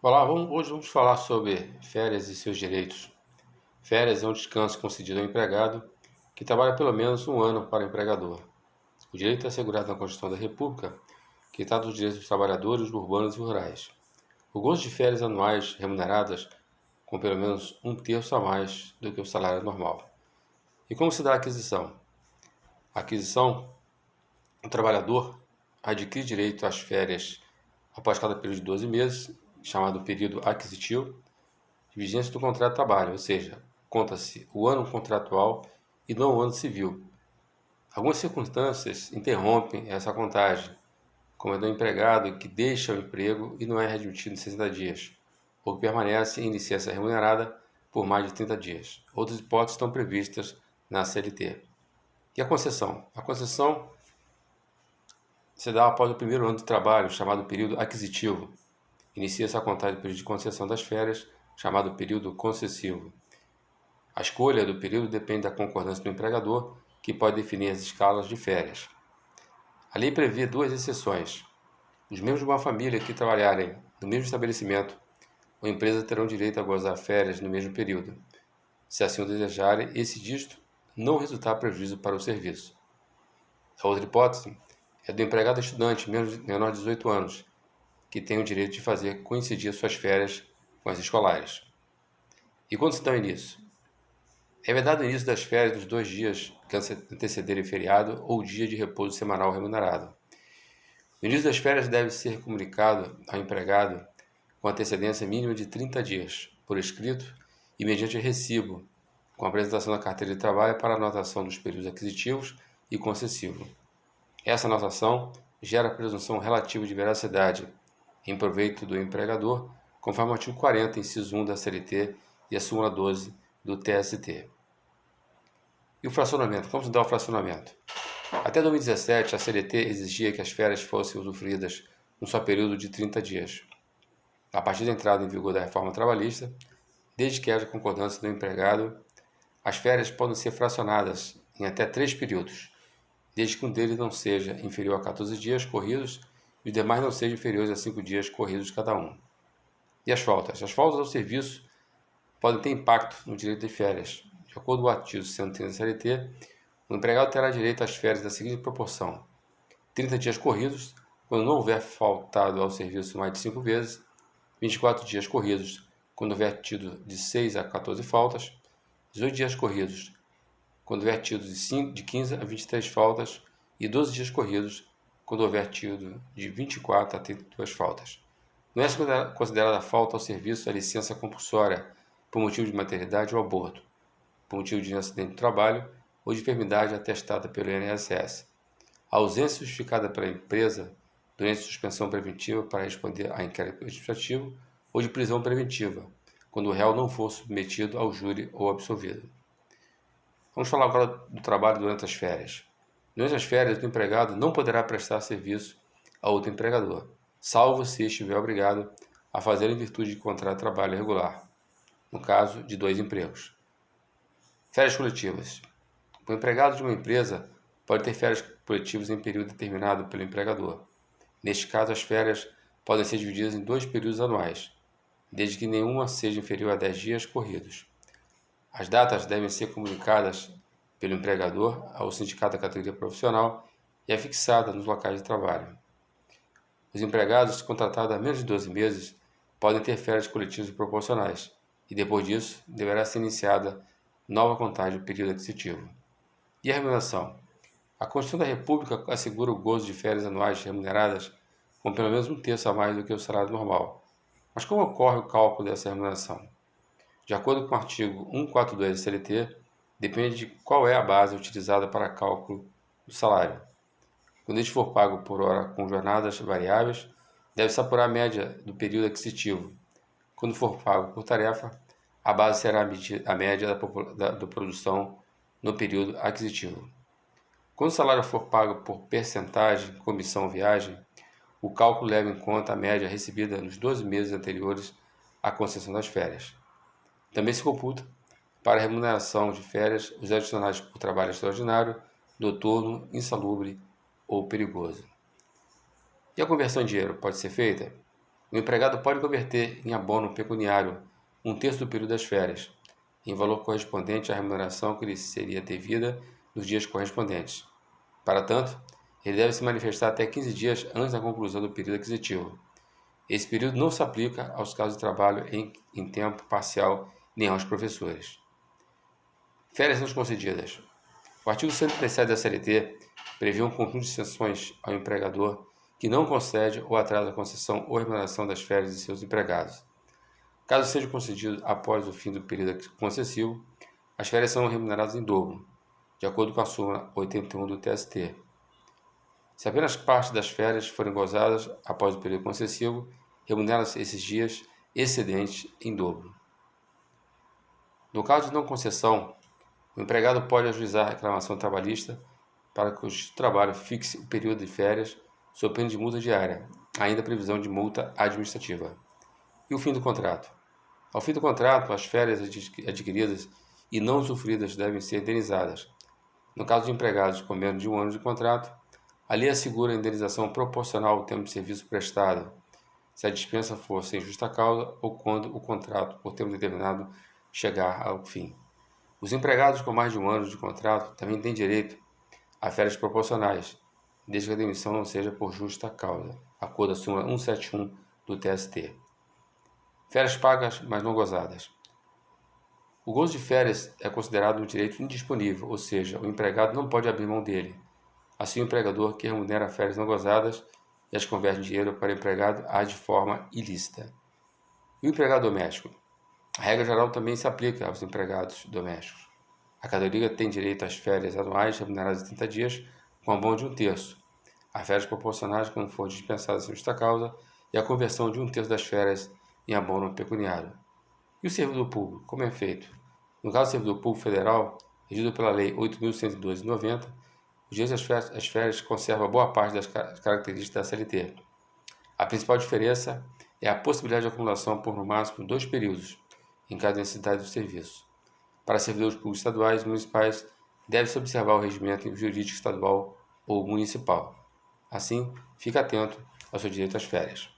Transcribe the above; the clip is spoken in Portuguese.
Olá, hoje vamos falar sobre férias e seus direitos. Férias é um descanso concedido ao empregado que trabalha pelo menos um ano para o empregador. O direito é assegurado na Constituição da República, que trata dos direitos dos trabalhadores urbanos e rurais. O gozo de férias anuais remuneradas com pelo menos um terço a mais do que o salário normal. E como se dá a aquisição? A aquisição, o trabalhador adquire direito às férias após cada período de 12 meses, chamado período aquisitivo, de vigência do contrato de trabalho, ou seja, conta-se o ano contratual e não o ano civil. Algumas circunstâncias interrompem essa contagem, como a do empregado que deixa o emprego e não é readmitido em 60 dias, ou que permanece em licença remunerada por mais de 30 dias. Outras hipóteses estão previstas na CLT. E a concessão? A concessão se dá após o primeiro ano de trabalho, chamado período aquisitivo. Inicia-se a contagem do período de concessão das férias, chamado período concessivo. A escolha do período depende da concordância do empregador, que pode definir as escalas de férias. A lei prevê duas exceções. Os membros de uma família que trabalharem no mesmo estabelecimento ou empresa terão direito a gozar férias no mesmo período, se assim o desejarem e se disto não resultar prejuízo para o serviço. A outra hipótese é do empregado estudante menor de 18 anos, que tem o direito de fazer coincidir suas férias com as escolares. E quando se dá o início? É vedado o início das férias dos 2 dias que antecederem o feriado ou dia de repouso semanal remunerado. O início das férias deve ser comunicado ao empregado com antecedência mínima de 30 dias, por escrito e mediante recibo, com a apresentação da carteira de trabalho para anotação dos períodos aquisitivos e concessivos. Essa anotação gera a presunção relativa de veracidade em proveito do empregador, conforme o artigo 40, inciso 1 da CLT e a súmula 12 do TST. E o fracionamento? Como se dá o fracionamento? Até 2017, a CLT exigia que as férias fossem usufruídas num só período de 30 dias. A partir da entrada em vigor da reforma trabalhista, desde que haja concordância do empregado, as férias podem ser fracionadas em até 3 períodos, desde que um deles não seja inferior a 14 dias corridos e os demais não sejam inferiores a 5 dias corridos cada um. E as faltas? As faltas ao serviço podem ter impacto no direito de férias. De acordo com o artigo 130 da CLT, o empregado terá direito às férias da seguinte proporção: 30 dias corridos, quando não houver faltado ao serviço mais de 5 vezes, 24 dias corridos, quando houver tido de 6 a 14 faltas, 18 dias corridos, quando houver tido de 15 a 23 faltas, e 12 dias corridos, quando houver tido de 24 a 32 faltas. Não é considerada falta ao serviço a licença compulsória por motivo de maternidade ou aborto, por motivo de acidente de trabalho ou de enfermidade atestada pelo INSS. A ausência justificada pela empresa durante suspensão preventiva para responder a inquérito administrativo ou de prisão preventiva, quando o réu não for submetido ao júri ou absolvido. Vamos falar agora do trabalho durante as férias. Durante as férias, o empregado não poderá prestar serviço a outro empregador, salvo se estiver obrigado a fazer em virtude de contrato de trabalho regular, no caso de 2 empregos. Férias coletivas. O empregado de uma empresa pode ter férias coletivas em período determinado pelo empregador. Neste caso, as férias podem ser divididas em 2 períodos anuais, desde que nenhuma seja inferior a 10 dias corridos. As datas devem ser comunicadas pelo empregador ao sindicato da categoria profissional e é fixada nos locais de trabalho. Os empregados contratados há menos de 12 meses podem ter férias coletivas proporcionais e, depois disso, deverá ser iniciada nova contagem do período aquisitivo. E a remuneração? A Constituição da República assegura o gozo de férias anuais remuneradas com pelo menos um terço a mais do que o salário normal. Mas como ocorre o cálculo dessa remuneração? De acordo com o artigo 142 da CLT, depende de qual é a base utilizada para cálculo do salário. Quando este for pago por hora com jornadas variáveis, deve-se apurar a média do período aquisitivo. Quando for pago por tarefa, a base será a média da produção no período aquisitivo. Quando o salário for pago por percentagem, comissão ou viagem, o cálculo leva em conta a média recebida nos 12 meses anteriores à concessão das férias. Também se computa para a remuneração de férias os adicionais por trabalho extraordinário, noturno, insalubre ou perigoso. E a conversão em dinheiro pode ser feita? O empregado pode converter em abono pecuniário um terço do período das férias, em valor correspondente à remuneração que lhe seria devida nos dias correspondentes. Para tanto, ele deve se manifestar até 15 dias antes da conclusão do período aquisitivo. Esse período não se aplica aos casos de trabalho em tempo parcial nem aos professores. Férias não concedidas. O artigo 137 da CLT prevê um conjunto de sanções ao empregador que não concede ou atrasa a concessão ou remuneração das férias de seus empregados. Caso seja concedido após o fim do período concessivo, as férias são remuneradas em dobro, de acordo com a súmula 81 do TST. Se apenas parte das férias forem gozadas após o período concessivo, remuneram-se esses dias excedentes em dobro. No caso de não concessão, o empregado pode ajuizar a reclamação trabalhista para que o Justiça do Trabalho fixe o período de férias sob pena de multa diária, ainda previsão de multa administrativa. E o fim do contrato? Ao fim do contrato, as férias adquiridas e não usufruídas devem ser indenizadas. No caso de empregados com menos de 1 ano de contrato, a lei assegura a indenização proporcional ao tempo de serviço prestado, se a dispensa for sem justa causa ou quando o contrato, por tempo determinado, chegar ao fim. Os empregados com mais de 1 ano de contrato também têm direito a férias proporcionais, desde que a demissão não seja por justa causa, acordo à súmula 171 do TST. Férias pagas, mas não gozadas. O gozo de férias é considerado um direito indisponível, ou seja, o empregado não pode abrir mão dele. Assim, o empregador que remunera férias não gozadas e as converte em dinheiro para o empregado age de forma ilícita. E o empregado doméstico? A regra geral também se aplica aos empregados domésticos. A categoria tem direito às férias anuais remuneradas de 30 dias, com abono de 1/3, a férias proporcionais quando for dispensada sem justa causa e a conversão de 1/3 das férias em abono pecuniário. E o servidor público, como é feito? No caso do servidor público federal, regido pela Lei 8.112/90, os dias das férias conservam boa parte das características da CLT. A principal diferença é a possibilidade de acumulação por no máximo 2 períodos, em cada necessidade do serviço. Para servidores públicos estaduais e municipais, deve-se observar o regimento jurídico estadual ou municipal. Assim, fique atento ao seu direito às férias.